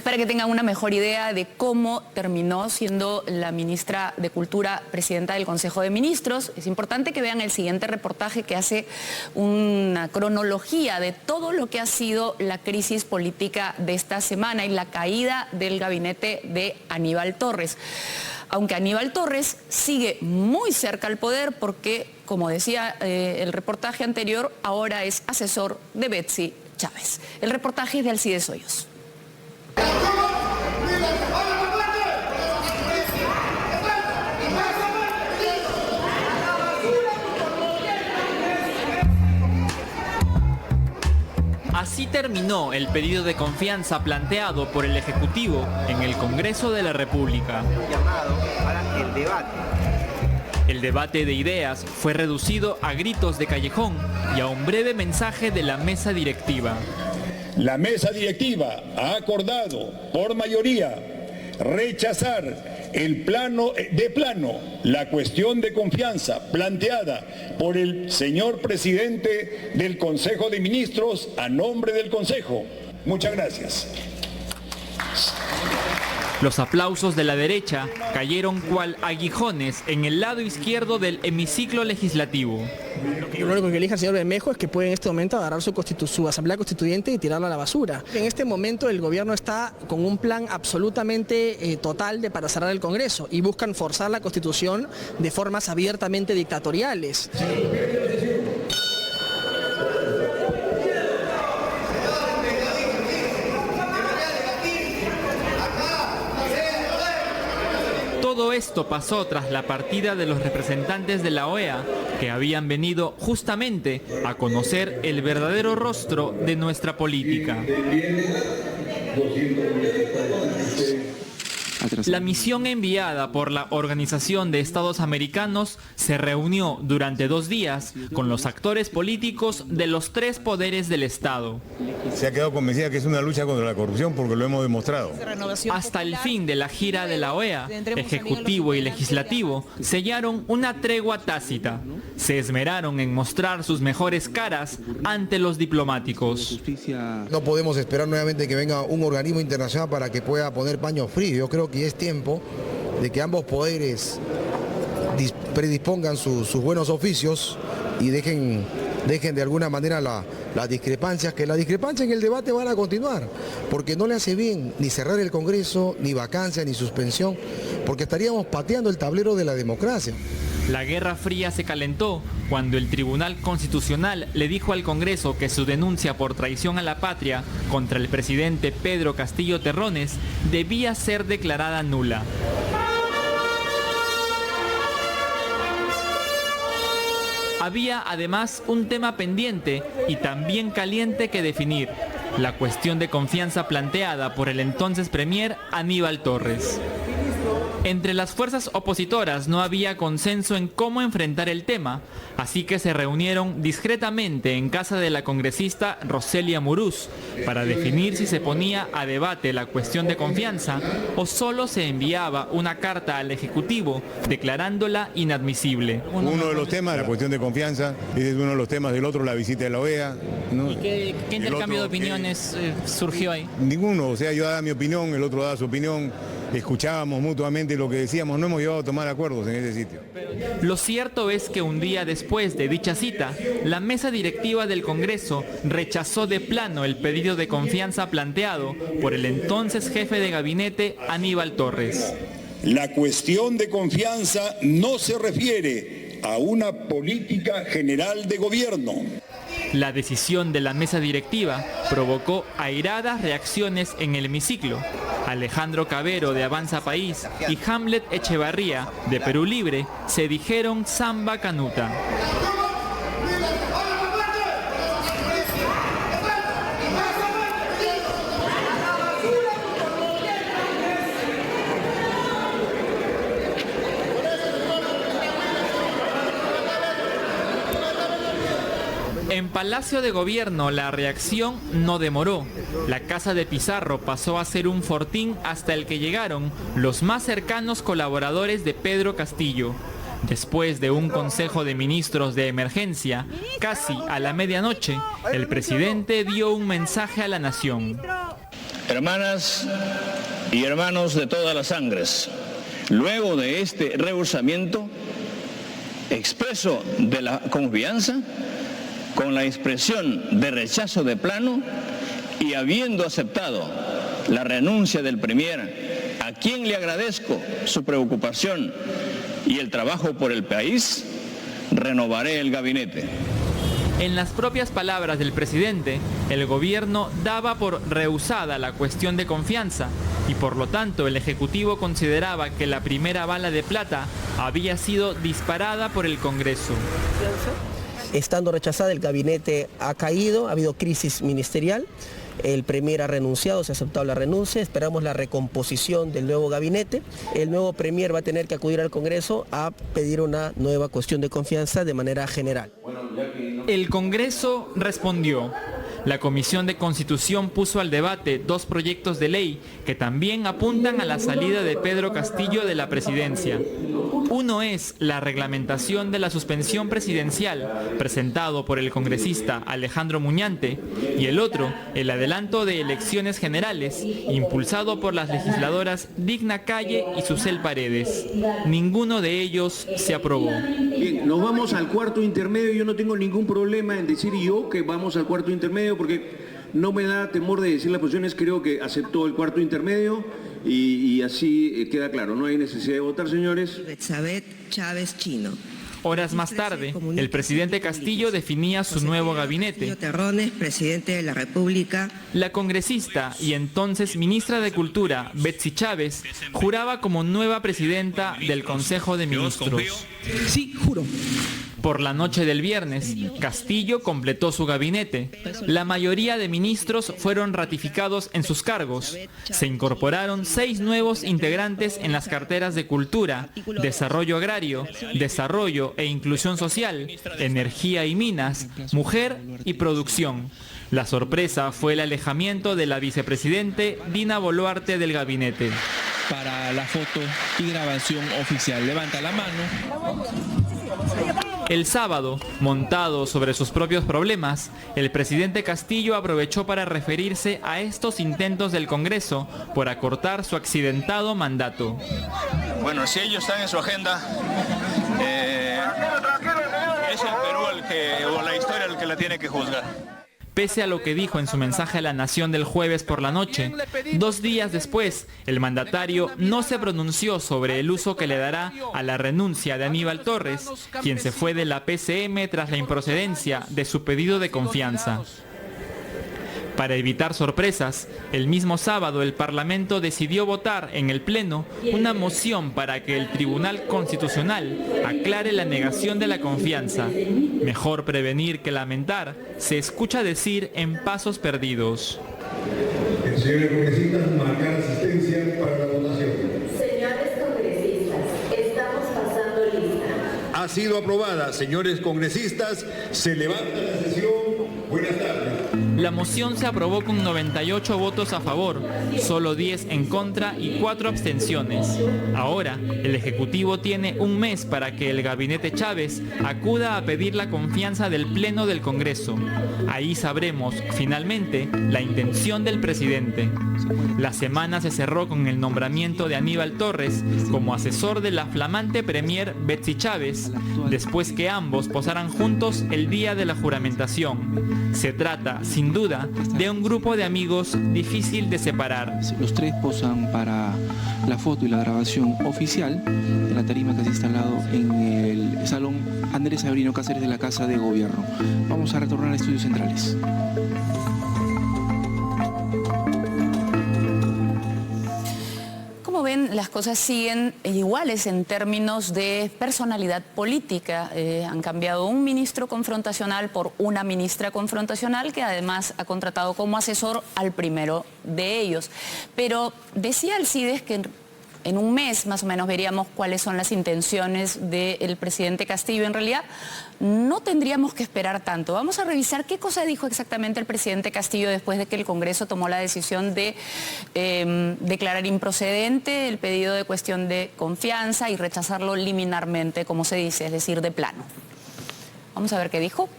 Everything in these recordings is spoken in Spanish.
para que tengan una mejor idea de cómo terminó siendo la ministra de Cultura presidenta del Consejo de Ministros. Es importante que vean el siguiente reportaje que hace una cronología de todo lo que ha sido la crisis política de esta semana y la caída del gabinete de Aníbal Torres. Aunque Aníbal Torres sigue muy cerca al poder porque, como decía el reportaje anterior, ahora es asesor de Betsy Chávez. El reportaje es de Alcides Hoyos. Así terminó el pedido de confianza planteado por el Ejecutivo en el Congreso de la República. Llamado para el debate. El debate de ideas fue reducido a gritos de callejón y a un breve mensaje de la mesa directiva. La mesa directiva ha acordado por mayoría rechazar de plano la cuestión de confianza planteada por el señor presidente del Consejo de Ministros a nombre del Consejo. Muchas gracias. Los aplausos de la derecha cayeron cual aguijones en el lado izquierdo del hemiciclo legislativo. Lo único que elige el señor Bermejo es que puede en este momento agarrar su asamblea constituyente y tirarla a la basura. En este momento el gobierno está con un plan absolutamente total para cerrar el Congreso y buscan forzar la Constitución de formas abiertamente dictatoriales. Todo esto pasó tras la partida de los representantes de la OEA, que habían venido justamente a conocer el verdadero rostro de nuestra política. La misión enviada por la Organización de Estados Americanos se reunió durante 2 días con los actores políticos de los 3 poderes del Estado. Se ha quedado convencida que es una lucha contra la corrupción porque lo hemos demostrado. Hasta el fin de la gira de la OEA, Ejecutivo y Legislativo sellaron una tregua tácita. Se esmeraron en mostrar sus mejores caras ante los diplomáticos. No podemos esperar nuevamente que venga un organismo internacional para que pueda poner paño frío. Yo creo que es tiempo de que ambos poderes predispongan sus buenos oficios y dejen de alguna manera las discrepancias, que las discrepancias en el debate van a continuar, porque no le hace bien ni cerrar el Congreso, ni vacancia, ni suspensión, porque estaríamos pateando el tablero de la democracia. La Guerra Fría se calentó cuando el Tribunal Constitucional le dijo al Congreso que su denuncia por traición a la patria contra el presidente Pedro Castillo Terrones debía ser declarada nula. Había además un tema pendiente y también caliente que definir: la cuestión de confianza planteada por el entonces premier Aníbal Torres. Entre las fuerzas opositoras no había consenso en cómo enfrentar el tema, así que se reunieron discretamente en casa de la congresista Roselia Muruz para definir si se ponía a debate la cuestión de confianza o solo se enviaba una carta al Ejecutivo declarándola inadmisible. Uno de los temas, la cuestión de confianza, ese es uno de los temas, del otro la visita de la OEA. ¿no? ¿Y qué intercambio de opiniones surgió ahí? Ninguno, o sea, yo daba mi opinión, el otro daba su opinión, escuchábamos mutuamente lo que decíamos, no hemos llegado a tomar acuerdos en ese sitio. Lo cierto es que un día después de dicha cita, la mesa directiva del Congreso rechazó de plano el pedido de confianza planteado por el entonces jefe de gabinete Aníbal Torres. La cuestión de confianza no se refiere a una política general de gobierno. La decisión de la mesa directiva provocó airadas reacciones en el hemiciclo. Alejandro Cabero de Avanza País y Hamlet Echevarría de Perú Libre se dijeron samba canuta. En Palacio de Gobierno la reacción no demoró. La casa de Pizarro pasó a ser un fortín hasta el que llegaron los más cercanos colaboradores de Pedro Castillo. Después de un consejo de ministros de emergencia, casi a la medianoche, el presidente dio un mensaje a la nación. Hermanas y hermanos de todas las sangres, luego de este rehusamiento expreso de la confianza, con la expresión de rechazo de plano y habiendo aceptado la renuncia del Premier, a quien le agradezco su preocupación y el trabajo por el país, renovaré el gabinete. En las propias palabras del presidente, el gobierno daba por rehusada la cuestión de confianza y por lo tanto el Ejecutivo consideraba que la primera bala de plata había sido disparada por el Congreso. Estando rechazada, el gabinete ha caído, ha habido crisis ministerial, el Premier ha renunciado, se ha aceptado la renuncia, esperamos la recomposición del nuevo gabinete. El nuevo Premier va a tener que acudir al Congreso a pedir una nueva cuestión de confianza de manera general. El Congreso respondió. La Comisión de Constitución puso al debate 2 proyectos de ley que también apuntan a la salida de Pedro Castillo de la presidencia. Uno es la reglamentación de la suspensión presidencial, presentado por el congresista Alejandro Muñante, y el otro, el adelanto de elecciones generales, impulsado por las legisladoras Digna Calle y Susel Paredes. Ninguno de ellos se aprobó. Bien, nos vamos al cuarto intermedio. Yo no tengo ningún problema en decir yo que vamos al cuarto intermedio porque no me da temor de decir las posiciones. Creo que aceptó el cuarto intermedio y así queda claro. No hay necesidad de votar, señores. Elizabeth Chávez Chino. Horas más tarde, el presidente Castillo definía su nuevo gabinete. Terrones, presidente de la República. La congresista y entonces ministra de Cultura, Betsy Chávez, juraba como nueva presidenta del Consejo de Ministros. Sí, juro. Por la noche del viernes, Castillo completó su gabinete. La mayoría de ministros fueron ratificados en sus cargos. Se incorporaron 6 nuevos integrantes en las carteras de Cultura, Desarrollo Agrario, Desarrollo e Inclusión Social, Energía y Minas, Mujer y Producción. La sorpresa fue el alejamiento de la vicepresidente Dina Boluarte del gabinete. Para la foto y grabación oficial, levanta la mano. El sábado, montado sobre sus propios problemas, el presidente Castillo aprovechó para referirse a estos intentos del Congreso por acortar su accidentado mandato. Bueno, si ellos están en su agenda, es el Perú o la historia el que la tiene que juzgar. Pese a lo que dijo en su mensaje a la Nación del jueves por la noche, 2 días después, el mandatario no se pronunció sobre el uso que le dará a la renuncia de Aníbal Torres, quien se fue de la PCM tras la improcedencia de su pedido de confianza. Para evitar sorpresas, el mismo sábado el Parlamento decidió votar en el Pleno una moción para que el Tribunal Constitucional aclare la negación de la confianza. Mejor prevenir que lamentar, se escucha decir en Pasos Perdidos. Señores congresistas, marcar asistencia para la votación. Señores congresistas, estamos pasando lista. Ha sido aprobada. Señores congresistas, se levanta la sesión. Buenas tardes. La moción se aprobó con 98 votos a favor, solo 10 en contra y 4 abstenciones. Ahora, el Ejecutivo tiene un mes para que el gabinete Chávez acuda a pedir la confianza del Pleno del Congreso. Ahí sabremos, finalmente, la intención del presidente. La semana se cerró con el nombramiento de Aníbal Torres como asesor de la flamante Premier Betsy Chávez, después que ambos posaran juntos el día de la juramentación. Se trata, sin duda, de un grupo de amigos difícil de separar. Los 3 posan para la foto y la grabación oficial de la tarima que se ha instalado en el Salón Andrés Avelino Cáceres de la Casa de Gobierno. Vamos a retornar a estudios centrales. Como ven, las cosas siguen iguales en términos de personalidad política. Han cambiado un ministro confrontacional por una ministra confrontacional que además ha contratado como asesor al primero de ellos. Pero decía Alcides que en un mes más o menos veríamos cuáles son las intenciones del presidente Castillo. En realidad no tendríamos que esperar tanto. Vamos a revisar qué cosa dijo exactamente el presidente Castillo después de que el Congreso tomó la decisión de declarar improcedente el pedido de cuestión de confianza y rechazarlo liminarmente, como se dice, es decir, de plano. Vamos a ver qué dijo.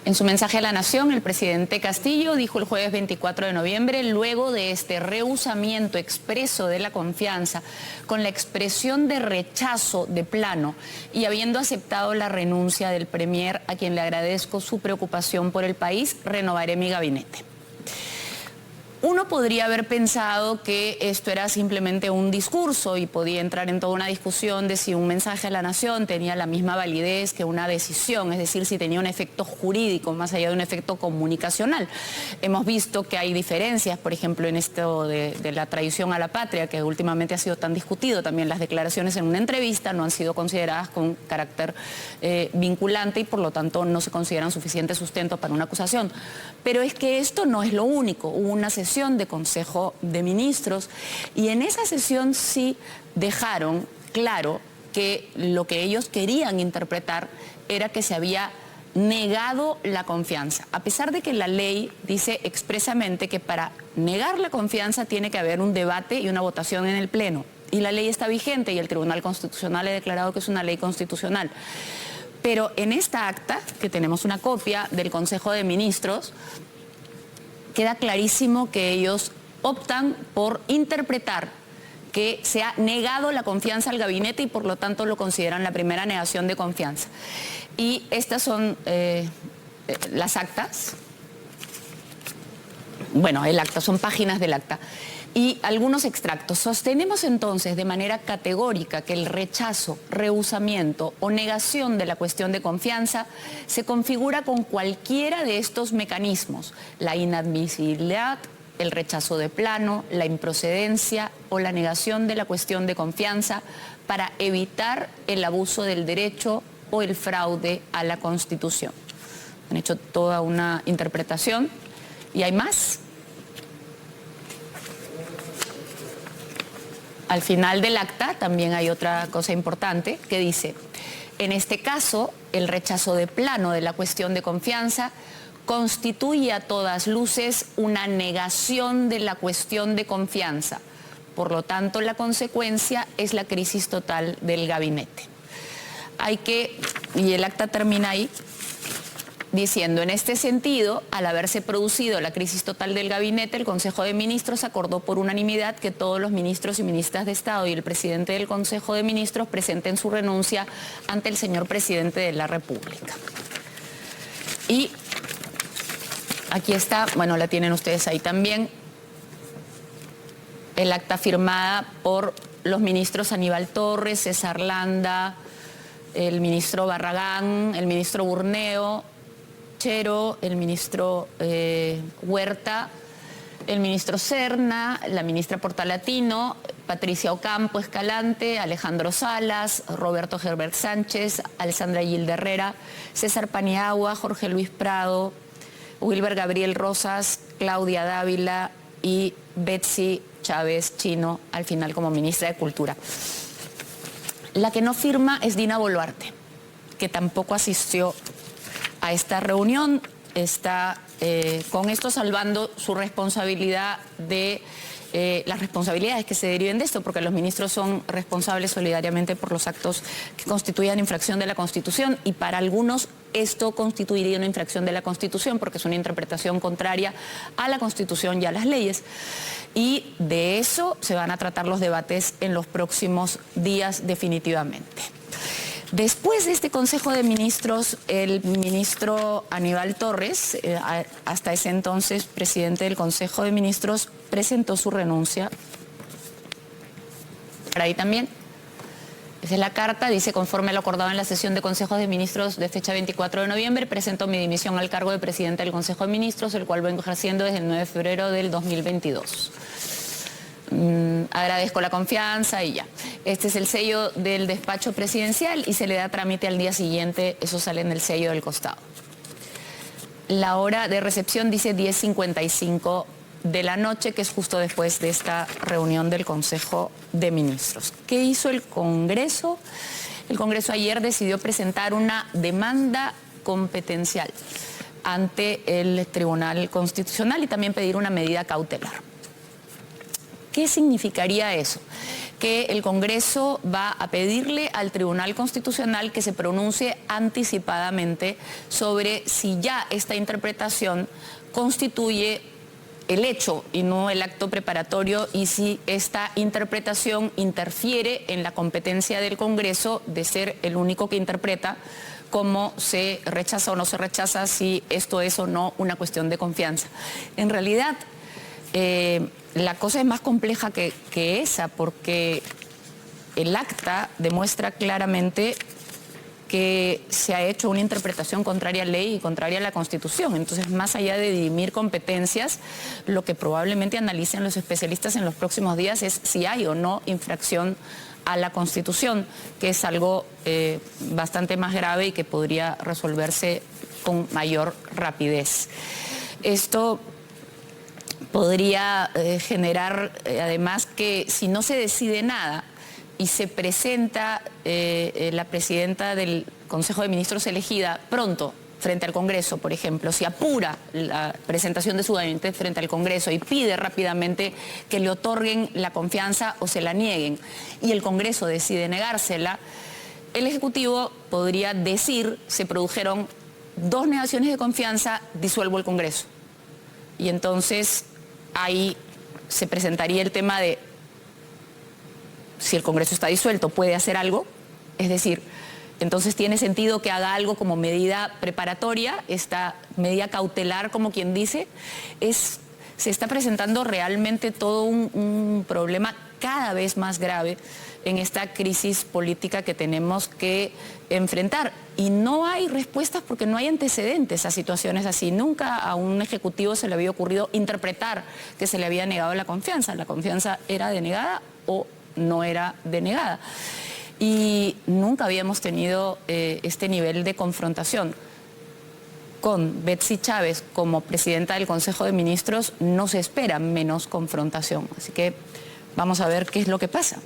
En su mensaje a la Nación, el presidente Castillo dijo el jueves 24 de noviembre, luego de este rehusamiento expreso de la confianza, con la expresión de rechazo de plano y habiendo aceptado la renuncia del premier, a quien le agradezco su preocupación por el país, renovaré mi gabinete. Uno podría haber pensado que esto era simplemente un discurso y podía entrar en toda una discusión de si un mensaje a la nación tenía la misma validez que una decisión, es decir, si tenía un efecto jurídico más allá de un efecto comunicacional. Hemos visto que hay diferencias, por ejemplo, en esto de la traición a la patria, que últimamente ha sido tan discutido. También las declaraciones en una entrevista no han sido consideradas con carácter vinculante y por lo tanto no se consideran suficiente sustento para una acusación. Pero es que esto no es lo único. Hubo una sesión de Consejo de Ministros y en esa sesión sí dejaron claro que lo que ellos querían interpretar era que se había negado la confianza, a pesar de que la ley dice expresamente que para negar la confianza tiene que haber un debate y una votación en el Pleno. Y la ley está vigente y el Tribunal Constitucional ha declarado que es una ley constitucional. Pero en esta acta, que tenemos una copia del Consejo de Ministros, queda clarísimo que ellos optan por interpretar que se ha negado la confianza al gabinete y por lo tanto lo consideran la primera negación de confianza. Y estas son las actas. Bueno, el acta, son páginas del acta. Y algunos extractos. Sostenemos entonces de manera categórica que el rechazo, rehusamiento o negación de la cuestión de confianza se configura con cualquiera de estos mecanismos: la inadmisibilidad, el rechazo de plano, la improcedencia o la negación de la cuestión de confianza para evitar el abuso del derecho o el fraude a la Constitución. Han hecho toda una interpretación y hay más. Al final del acta también hay otra cosa importante que dice: en este caso, el rechazo de plano de la cuestión de confianza constituye a todas luces una negación de la cuestión de confianza. Por lo tanto, la consecuencia es la crisis total del gabinete. Y el acta termina ahí, diciendo: en este sentido, al haberse producido la crisis total del gabinete, el Consejo de Ministros acordó por unanimidad que todos los ministros y ministras de Estado y el presidente del Consejo de Ministros presenten su renuncia ante el señor presidente de la República. Y aquí está, bueno, la tienen ustedes ahí también, el acta firmada por los ministros Aníbal Torres, César Landa, el ministro Barragán, el ministro Burneo, el ministro Huerta, el ministro Serna, la ministra Portalatino, Patricia Ocampo Escalante, Alejandro Salas, Roberto Herbert Sánchez, Alessandra Gilda Herrera, César Paniagua, Jorge Luis Prado, Wilber Gabriel Rosas, Claudia Dávila y Betsy Chávez Chino, al final como ministra de Cultura. La que no firma es Dina Boluarte, que tampoco asistió a esta reunión, está con esto salvando su responsabilidad de las responsabilidades que se deriven de esto, porque los ministros son responsables solidariamente por los actos que constituyan infracción de la Constitución, y para algunos esto constituiría una infracción de la Constitución porque es una interpretación contraria a la Constitución y a las leyes. Y de eso se van a tratar los debates en los próximos días definitivamente. Después de este Consejo de Ministros, el ministro Aníbal Torres, hasta ese entonces presidente del Consejo de Ministros, presentó su renuncia. Por ahí también. Esa es la carta, dice: conforme a lo acordado en la sesión de Consejos de Ministros de fecha 24 de noviembre, presento mi dimisión al cargo de presidente del Consejo de Ministros, el cual vengo ejerciendo desde el 9 de febrero del 2022. Agradezco la confianza y ya. Este es el sello del despacho presidencial y se le da trámite al día siguiente, eso sale en el sello del costado. La hora de recepción dice 10:55 de la noche, que es justo después de esta reunión del Consejo de Ministros. ¿Qué hizo el Congreso? El Congreso ayer decidió presentar una demanda competencial ante el Tribunal Constitucional y también pedir una medida cautelar. ¿Qué significaría eso? Que el Congreso va a pedirle al Tribunal Constitucional que se pronuncie anticipadamente sobre si ya esta interpretación constituye el hecho y no el acto preparatorio, y si esta interpretación interfiere en la competencia del Congreso de ser el único que interpreta, cómo se rechaza o no se rechaza, si esto es o no una cuestión de confianza. En realidad, la cosa es más compleja que esa, porque el acta demuestra claramente que se ha hecho una interpretación contraria a ley y contraria a la Constitución. Entonces, más allá de dirimir competencias, lo que probablemente analicen los especialistas en los próximos días es si hay o no infracción a la Constitución, que es algo bastante más grave y que podría resolverse con mayor rapidez. Esto podría generar, además, que si no se decide nada y se presenta la presidenta del Consejo de Ministros elegida pronto frente al Congreso, por ejemplo, si apura la presentación de su gabinete frente al Congreso y pide rápidamente que le otorguen la confianza o se la nieguen, y el Congreso decide negársela, el Ejecutivo podría decir: se produjeron 2 negaciones de confianza, disuelvo el Congreso. Y entonces ahí se presentaría el tema de si el Congreso está disuelto, ¿puede hacer algo? Es decir, entonces tiene sentido que haga algo como medida preparatoria, esta medida cautelar, como quien dice. Se está presentando realmente todo un problema cada vez más grave en esta crisis política que tenemos que enfrentar. Y no hay respuestas porque no hay antecedentes a situaciones así. Nunca a un ejecutivo se le había ocurrido interpretar que se le había negado la confianza. La confianza era denegada o no era denegada. Y nunca habíamos tenido este nivel de confrontación. Con Betsy Chávez como presidenta del Consejo de Ministros no se espera menos confrontación. Así que vamos a ver qué es lo que pasa.